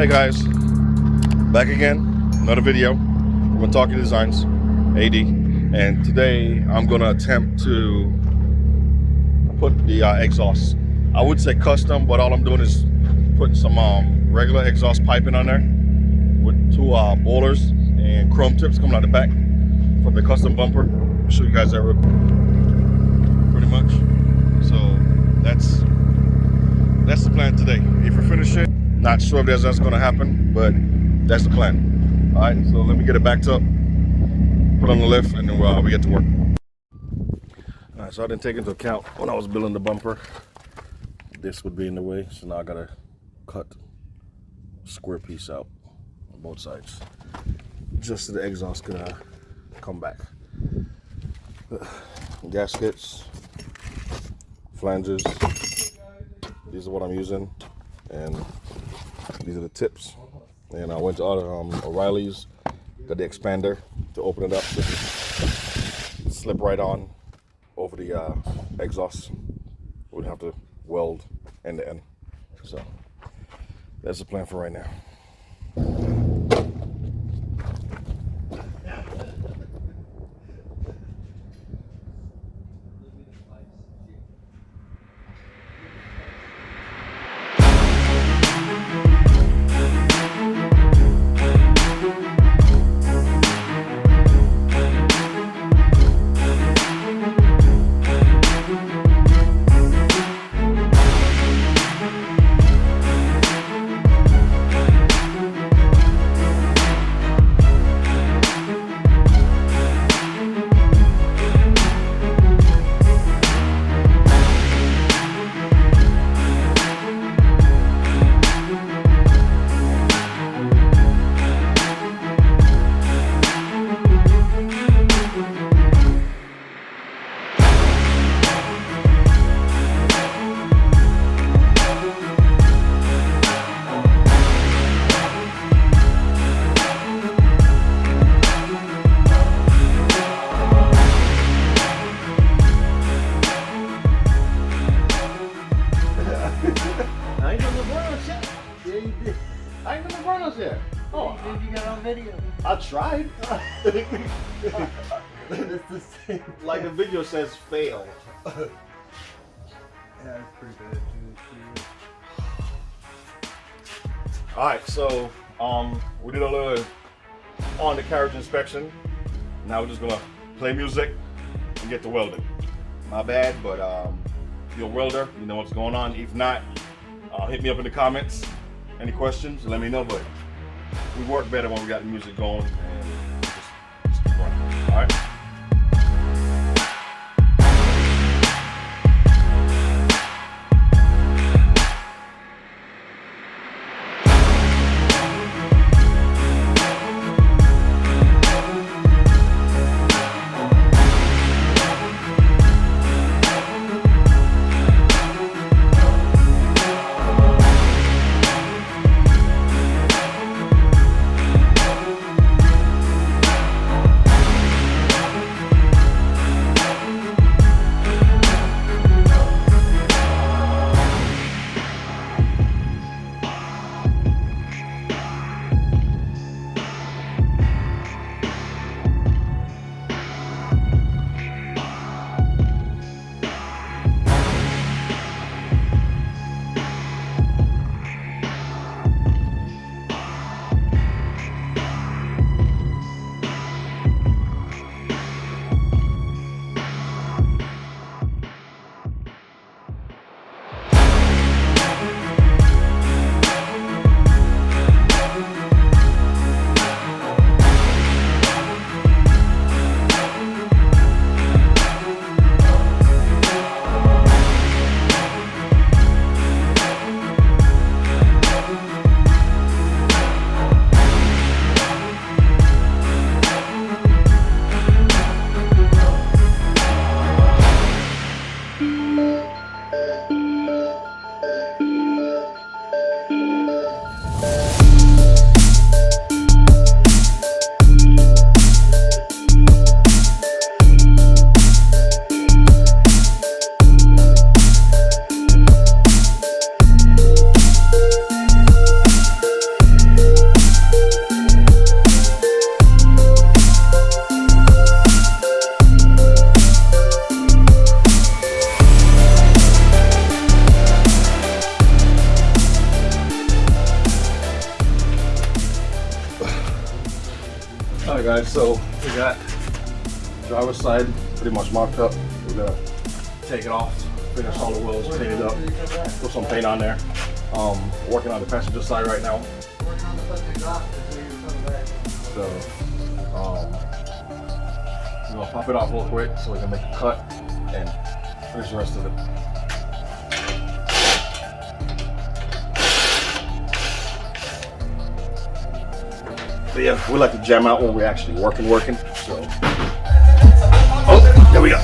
Hey guys, back again, another video from Talking Designs, AD, and today I'm gonna attempt to put the exhaust. I would say custom, but all I'm doing is putting some regular exhaust piping on there with two Borlas and chrome tips coming out the back from the custom bumper. I'll show you guys that real quick. Pretty much. So that's the plan today. If we finish it, not sure if that's going to happen, but that's the plan. All right, so let me get it backed up, put on the lift, and then we get to work. All right, so I didn't take into account when I was building the bumper, this would be in the way, so now I gotta cut a square piece out on both sides, just so the exhaust can come back. Gaskets, flanges, these are what I'm using, and these are the tips. And I went to other O'Reilly's, got the expander to open it up, so it slip right on over the exhaust. We'd have to weld end to end. So that's the plan for right now. Oh, you got on video. I tried. It's the same. Like the video says, fail. Yeah, it's pretty bad too. All right, so we did a little on the carriage inspection. Now we're just gonna play music and get to welding. My bad, but if you're a welder, you know what's going on. If not, hit me up in the comments. Any questions? Let me know. But we work better when we got the music going and just keep running. All right. Alright guys, so we got driver's side pretty much mocked up. We're gonna take it off, finish all the wheels, clean it up, put some paint on there. Working on the passenger side right now. So we're gonna pop it off real quick so we can make a cut and finish the rest of it. But yeah, we like to jam out when we're actually working. So, oh, there we go.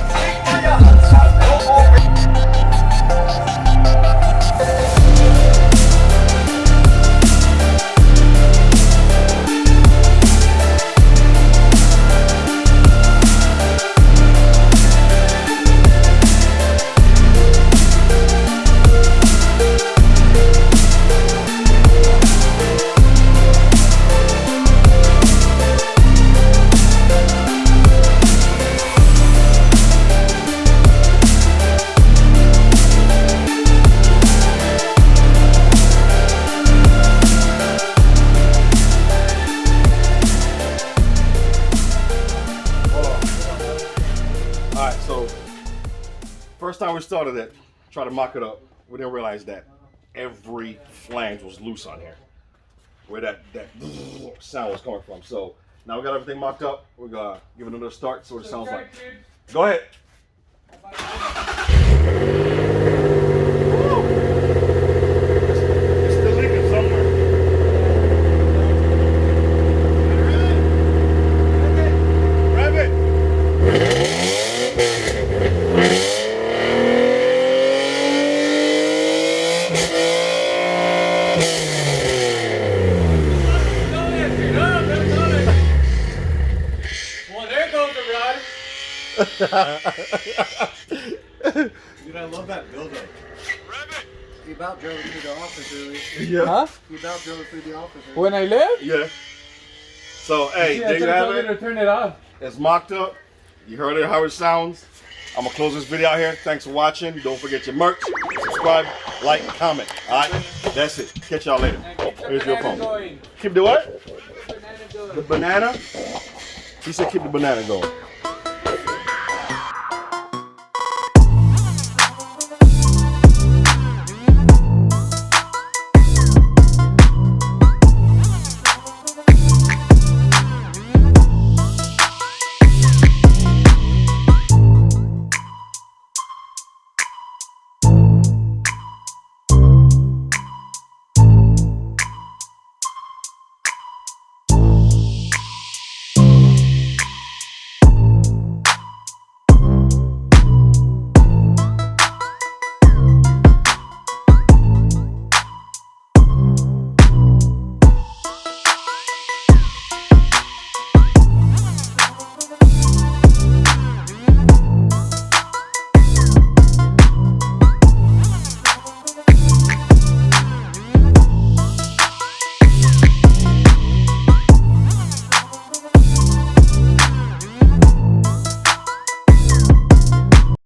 Alright, so first time we started it, try to mock it up, we didn't realize that every flange was loose on here. Where that sound was coming from. So now we got everything mocked up. We're gonna give it another start, see what it sounds like. Go ahead. It's still leaking somewhere. Grab it. Well, there goes the rod. Dude, I love that build-up. He about drove it through the office earlier. Yeah. Huh? He about drove it through the office earlier. When I left? Yeah. So hey, there you have it. Turn it off. It's mocked up. You heard it, how it sounds. I'm gonna close this video out here. Thanks for watching. Don't forget your merch. Subscribe, like, comment. Alright? That's it. Catch y'all later. Here's your phone. Going. Keep the what? Banana going. The banana? He said keep the banana going.